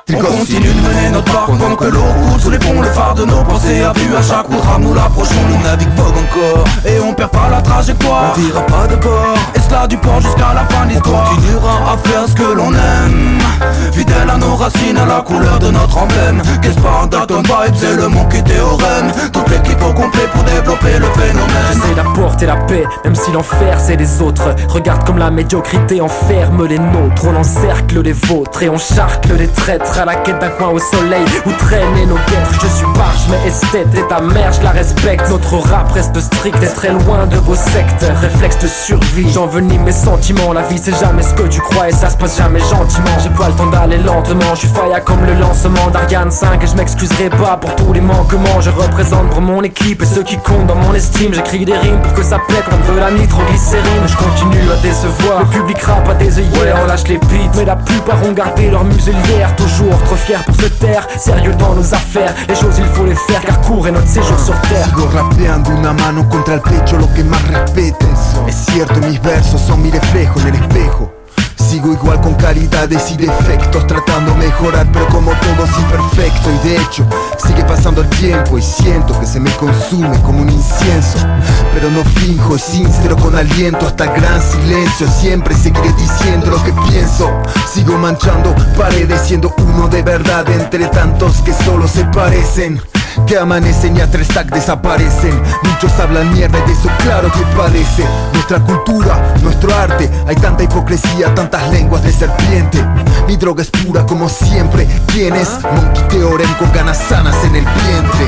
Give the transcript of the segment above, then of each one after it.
On continue de mener notre barque pendant que l'eau coule sous les ponts. Le phare de nos pensées a vu à chaque programme nous l'approchons. Le navigue vogue encore et on perd pas la trajectoire. On dira pas de bord et cela du port jusqu'à la fin de l'histoire. On continuera à faire ce que l'on aime, fidèle à nos racines, à la couleur de notre emblème. Qu'est-ce pas un Dalton Vibe, c'est le Monkey théorème. Toute l'équipe au complet pour développer le phénomène. J'essaie d'apporter la paix, même si l'enfer c'est les autres. Regarde comme la médiocrité enferme les nôtres. On encercle les vôtres et on charcle les traîtres à la quête d'un coin au soleil où traîner nos guêtres. Je suis barge mais esthète et ta mère je la respecte. Notre rap reste strict et très loin de vos sectes. Réflexe de survie, j'envenime mes sentiments. La vie c'est jamais ce que tu crois et ça se passe jamais gentiment. J'ai pas le temps d'aller lentement, je suis faillant comme le lancement d'Ariane 5. Et je m'excuserai pas pour tous les manquements. Je représente pour mon équipe et ceux qui comptent dans mon estime. J'écris des rimes pour que ça pète comme de la nitroglycérine. Je continue à décevoir, le public rap a des œillères. Ouais, on lâche les beats, mais la plupart ont gardé leur muselière. Toujours trop fiers pour se taire, sérieux dans nos affaires. Les choses il faut les faire car court est notre séjour sur terre. Sigo rapeando una mano contra el pecho, lo que más respetes. Es cierto, mis versos son mi reflejo en el espejo. Sigo igual con caridades y defectos, tratando de mejorar pero como todo es imperfecto. Y de hecho, sigue pasando el tiempo y siento que se me consume como un incienso. Pero no finjo, es sincero con aliento hasta el gran silencio. Siempre seguiré diciendo lo que pienso. Sigo manchando paredes siendo uno de verdad entre tantos que solo se parecen. Que amanecen y a 3 tags desaparecen. Muchos hablan mierda y de eso claro que padece. Nuestra cultura, nuestro arte, hay tanta hipocresía, tantas lenguas de serpiente. Mi droga es pura como siempre. ¿Quién es? Monkey Theorem con ganas sanas en el vientre.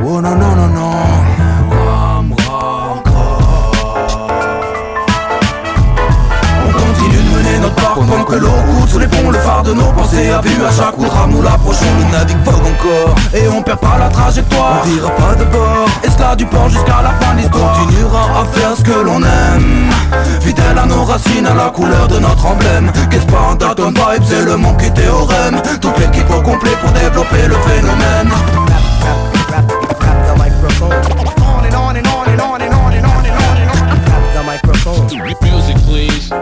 Oh no no no no. Pendant que l'eau coule sous les ponts, le phare de nos pensées a vu à chaque coup de rame nous l'approchons. Le navigue vogue encore et on perd pas la trajectoire. On dira pas de bord et cela du port jusqu'à la fin de l'histoire. On continuera à faire ce que l'on aime, fidèle à nos racines, à la couleur de notre emblème. Qu'est-ce pas un Dalton Vibe, c'est le Monkey théorème. Toute l'équipe au complet pour développer le phénomène. Grab the microphone. On and on and on and on and on and on and on and on. Grab the microphone. Music please.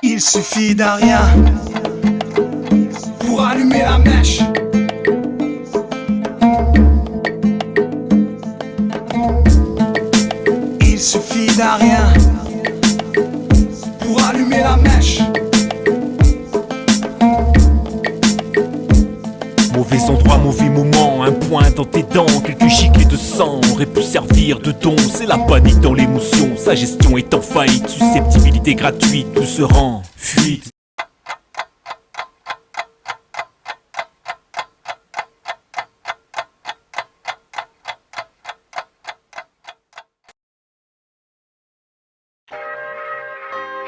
Il suffit d'un rien pour allumer la mèche. Il suffit d'un rien pour allumer la mèche. Mauvais endroit, mauvais moment, un point dans tes dents, quelques giclées de sang auraient pu servir de don. C'est la panique dans l'émotion, sa gestion est en faillite, susceptibilité gratuite, tout se rend fuite.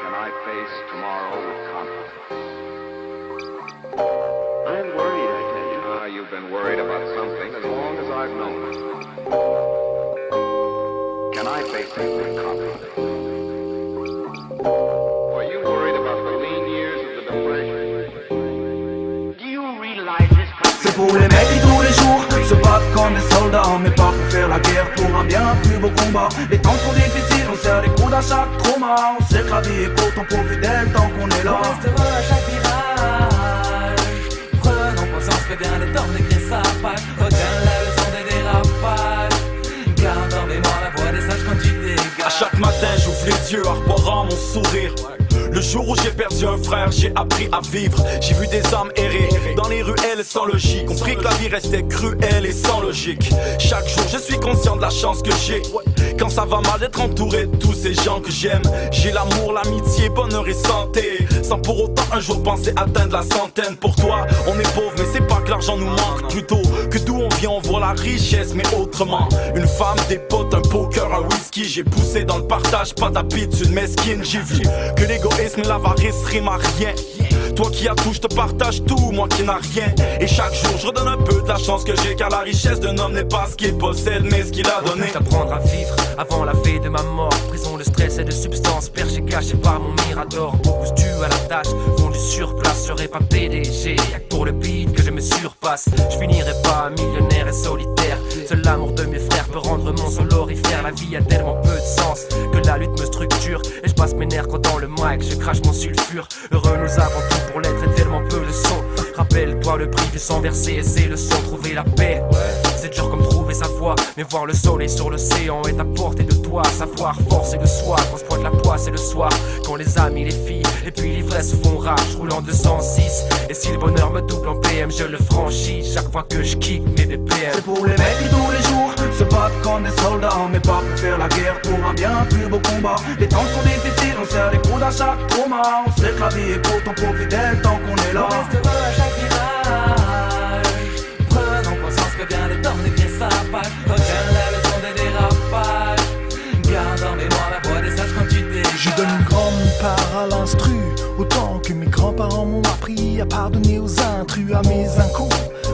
Can I face tomorrow with confidence? I'm worried, I tell you. You've been worried about something as long as I've known it. Can I face it with confidence? Are you worried about the lean years of the depression? Do you realize this country? C'est pour les mecs qui tous les jours se battent comme des soldats, mais pas pour faire la guerre, pour un bien plus beau combat. Les temps sont difficiles, on serre les coudes à chaque trauma. On sait que la vie est courte, on profite d'elle tant qu'on est là. On restera à chaque virage. Prenons conscience que bien les temps n'écrit sa page. Retiens la leçon des dérapages. Garde en mémoire la voix des sages quand tu dégages. À chaque matin j'ouvre les yeux, arborant mon sourire. Le jour où j'ai perdu un frère, j'ai appris à vivre. J'ai vu des âmes errer dans les ruelles sans logique. Compris que la vie restait cruelle et sans logique. Chaque jour je suis conscient de la chance que j'ai. Quand ça va mal d'être entouré de tous ces gens que j'aime. J'ai l'amour, l'amitié, bonheur et santé. Sans pour autant un jour penser atteindre la centaine. Pour toi, on est pauvre mais c'est pas que l'argent nous manque. Plutôt que d'où on vient on voit la richesse mais autrement. Une femme, des potes, un poker, un whisky. J'ai poussé dans le partage, pas d'habitude mesquine. J'ai vu que l'égoïsme et l'avarice riment à rien. Toi qui as tout, je te partage tout, moi qui n'ai rien. Et chaque jour je redonne un peu de la chance que j'ai. Car la richesse d'un homme n'est pas ce qu'il possède mais ce qu'il a donné. T'apprendre à vivre avant la veille de ma mort. Prison de stress et de substances perché caché par mon mirador. Beaucoup se tuent à la tâche, font du surplace. Je serai pas PDG, y'a que pour le beat que je me surpasse. Je finirai pas millionnaire et solitaire. Seul l'amour de mes frères peut rendre mon solorifère. La vie a tellement peu de sens que la lutte me structure. Et je passe mes nerfs quand dans le mic je crache mon sulfure. Heureux nous avons tout pour l'être et tellement peu le son. Rappelle-toi le prix du sang versé et c'est le son. Trouver la paix, c'est dur comme trouver sa voie. Mais voir le soleil sur l'océan est à portée de toi. Savoir force et de soi, qu'on se pointe la poisse et le soir. Quand les amis, les filles et puis l'ivresse font rage. Roule en 206 et si le bonheur me double en PM, je le franchis chaque fois que je kick mes BPM. C'est pour les mecs qui tous les jours se battent comme des soldats. Mais pas pour faire la guerre, pour un bien plus beau combat. Les temps sont difficiles, on serre les coudes à chaque trauma. On sait que la vie est courte, on profite d'elle tant qu'on est là. On reste heureux à chaque virage. Prenons conscience que bien le temps devient sapage. Retiens la leçon des dérapages. Garde en mémoire la voix des sages quand tu t'es. Je donne une grande part à l'instru, autant que mes grands-parents m'ont appris à pardonner aux intrus, à mes incous.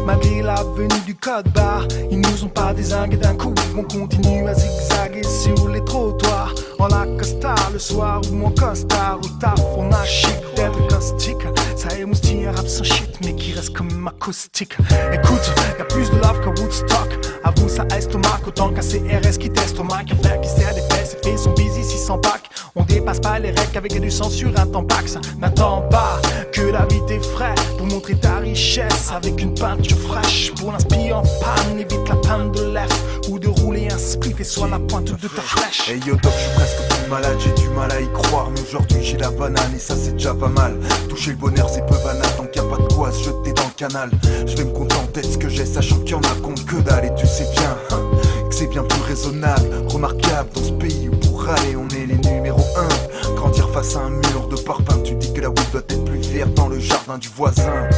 Malgré la venue du code barre, ils nous ont pas dézingués d'un coup. On continue à zigzaguer sur les trottoirs, en la costard le soir ou mon costard. Au taf on a chic d'être caustique. Ça émoustille un rap sans shit mais qui reste comme acoustique. Écoute, y'a plus de love qu'à Woodstock. Avoue ça estomac autant qu'un CRS qui teste au Mac. Un frère qui sert des fesses et fait son busy 600 packs. On dépasse pas les règles avec du sang sur un tampax. N'attends pas que la vie t'effraie pour montrer ta richesse avec une peinture fraîche. Pour l'inspire en panne, évite la panne de l'F ou de rouler un spliff et soit la pointe de ta flèche. Hey yo doc, je suis presque plus malade, j'ai du mal à y croire. Mais aujourd'hui j'ai la banane et ça c'est déjà pas mal. Toucher le bonheur c'est peu banal, donc y'a pas de quoi se jeter dans le canal. Je vais me contenter de ce que j'ai, sachant qu'il y en a compte que dalle. Et tu sais bien que c'est bien plus raisonnable, remarquable dans ce pays où pour râler on est les numéros 1. Grandir face à un mur de parpaing, tu dis que la weed doit être plus verte dans le jardin du voisin.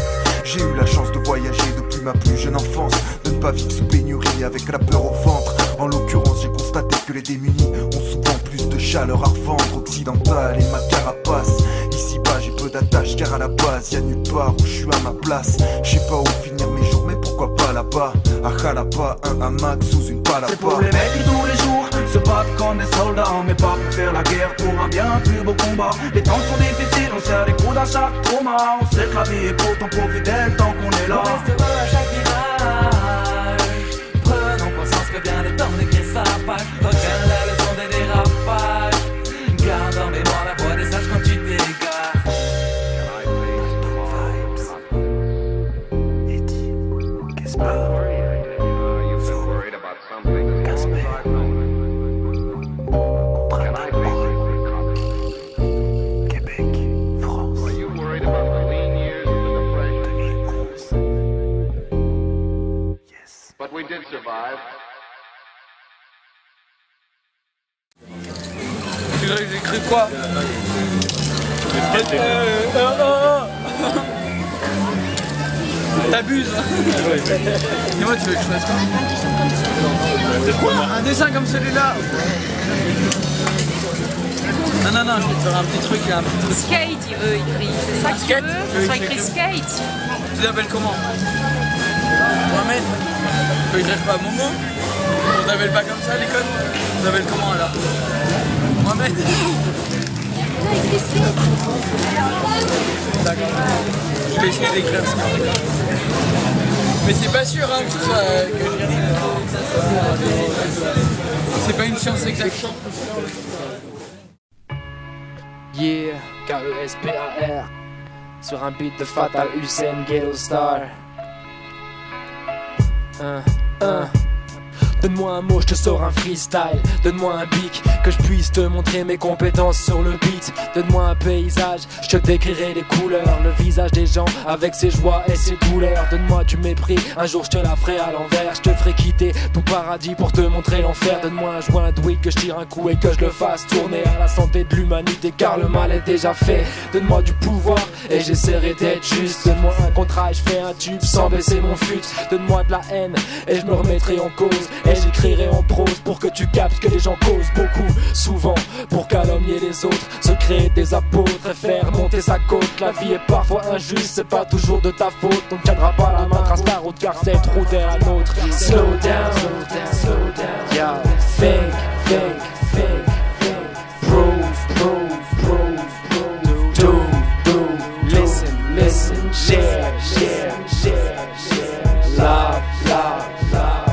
J'ai eu la chance de voyager depuis ma plus jeune enfance, de ne pas vivre sous pénurie avec la peur au ventre. En l'occurrence j'ai constaté que les démunis ont souvent plus de chaleur à revendre. Occidental et ma carapace, ici bas j'ai peu d'attache car à la base y'a nulle part où je suis à ma place. Je sais pas où finir mes jours mais pourquoi pas là-bas, à Jalapa, un hamac sous une palapa. C'est pour les mecs qui tous les jours se battent comme des soldats. Mais pas pour faire la guerre, pour un bien plus beau combat. Les temps sont difficiles, on serre les coudes à chaque trauma. On sait que la vie est courte, on profite d'elle tant qu'on est là. On reste heureux à chaque virage. Prenons conscience que bien le temps devient sapage. Retiens la leçon des dérapages. Garde en mémoire la voix des sages quand tu t'égares. Qu'est-ce pas? You've been worried about something as long as I've known. Can I basically copy? Québec, France. Were you worried about the lean years of the Depression? Yes. But we did survive. J'ai cru quoi? T'abuses. Et moi tu veux que je fasse quoi? Un dessin comme celui-là? Non, je vais te faire un petit truc là. Skate, il veut écrire. C'est ça que tu veux? Ça écrit skate. Tu t'appelles comment? Mohamed? Tu peux écrire pas Momo? On t'appelle pas comme ça à l'école? On t'appelle comment alors? Mohamed? D'accord. Je vais essayer d'écrire ça. Mais c'est pas sûr hein, que ce soit que je gagne. C'est pas une science exacte. Yeah, K-E-S-P-A-R. Sur un beat de Fatal Hussein, Ghetto Star. Donne-moi un mot, je te sors un freestyle. Donne-moi un beat, que je puisse te montrer mes compétences sur le beat. Donne-moi un paysage, je te décrirai les couleurs, le visage des gens avec ses joies et ses douleurs. Donne-moi du mépris, un jour je te la ferai à l'envers. Je te ferai quitter ton paradis pour te montrer l'enfer. Donne-moi un joint de weed, que je tire un coup et que je le fasse tourner à la santé de l'humanité, car le mal est déjà fait. Donne-moi du pouvoir et j'essaierai d'être juste. Donne-moi un contrat et je fais un tube sans baisser mon fut. Donne-moi de la haine et je me remettrai en cause. Et j'écrirai en prose pour que tu captes que les gens causent beaucoup, souvent, pour calomnier les autres, se créer des apôtres et faire monter sa côte. La vie est parfois injuste, c'est pas toujours de ta faute. Donc tiendra pas la main, trace la route, car cette route est la nôtre. Slow down, slow down, slow down. Yeah, think, think, think, think. Prove, prove, prove, prove. Do, listen, listen. Share, share, share, share. Love, love, love.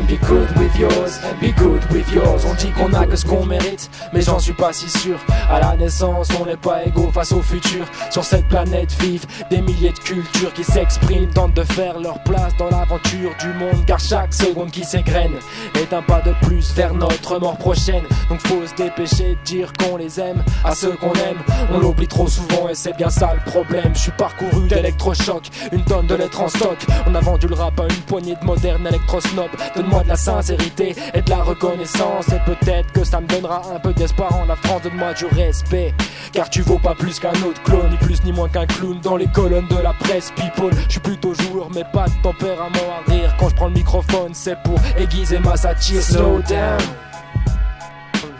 Be good with yours, be good with yours. On dit qu'on a que ce qu'on mérite, mais j'en suis pas si sûr. À la naissance, on n'est pas égaux face au futur. Sur cette planète vivent des milliers de cultures qui s'expriment, tentent de faire leur place dans l'aventure du monde. Car chaque seconde qui s'égrène est un pas de plus vers notre mort prochaine. Donc faut se dépêcher de dire qu'on les aime à ceux qu'on aime. On l'oublie trop souvent et c'est bien ça le problème. Je suis parcouru d'électrochocs, une tonne de lettres en stock. On a vendu le rap à une poignée de modernes électrosnobs. Donne-moi de la sincérité et de la reconnaissance, et peut-être que ça me donnera un peu d'espoir en la France. Donne-moi du respect, car tu vaux pas plus qu'un autre clone, ni plus ni moins qu'un clown dans les colonnes de la presse people. Je suis plutôt joueur mais pas de tempérament à rire. Quand je prends le microphone c'est pour aiguiser ma satire. Slow down,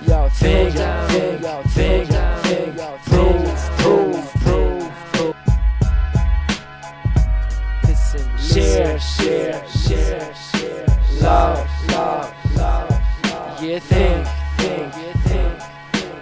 yo, think, think, think, think, prove, prove, prove, prove. Listen, share, share, share, share. Love, love, love, love. Yeah, think, think, think.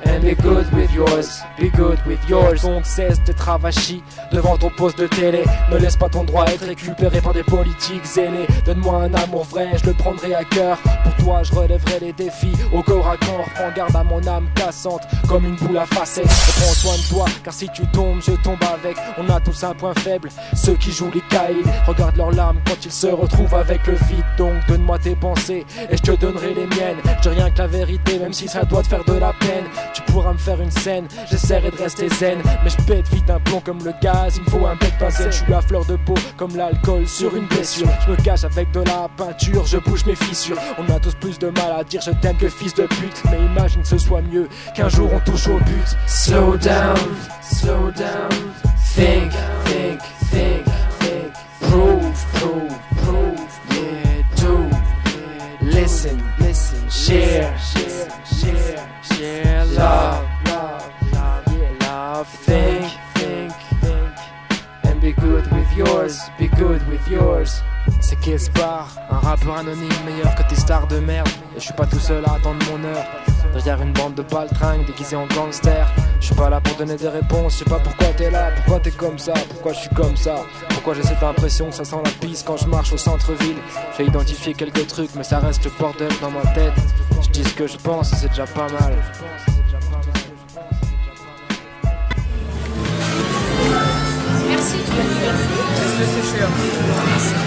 And be good with yours, be good with yours. Donc cesse d'être avachi devant ton poste de télé. Ne laisse pas ton droit être récupéré par des politiques zélés. Donne-moi un amour vrai, je le prendrai à cœur. Pour toi je relèverai les défis au corps à corps. Prends garde à mon âme cassante comme une boule à facettes. Prends soin de toi, car si tu tombes, je tombe avec. On a tous un point faible, ceux qui jouent les caïds. Regarde leurs larmes quand ils se retrouvent avec le vide. Donc donne-moi tes pensées et je te donnerai les miennes. Je dis rien que la vérité, même si ça doit te faire de la peine. Tu pourras me faire une scène, j'essaierai de rester zen, mais je pète vite un plomb comme le gaz. Il me faut un bec pincette, je suis à fleur de peau comme l'alcool sur une blessure. Je me cache avec de la peinture, je bouge mes fissures. On a tous plus de mal à dire je t'aime que fils de pute, mais imagine que ce soit mieux qu'un jour on touche au but. Slow down, think, think, think, think. Prove, prove, prove, yeah, do, listen, listen, share, share, share, share. Love, love, love, yeah, love. Think, think, think, and be good with yours, be good with yours. C'est Kespar, un rappeur anonyme meilleur que tes stars de merde. Et je suis pas tout seul à attendre mon heure derrière une bande de baltringues déguisés en gangsters. Je suis pas là pour donner des réponses, je sais pas pourquoi t'es là, pourquoi t'es comme ça, pourquoi je suis comme ça, pourquoi j'ai cette impression que ça sent la pisse quand je marche au centre-ville. J'ai identifié quelques trucs mais ça reste le bordel dans ma tête. Je dis ce que je pense et c'est déjà pas mal. Merci. Laisse-le sécher un peu.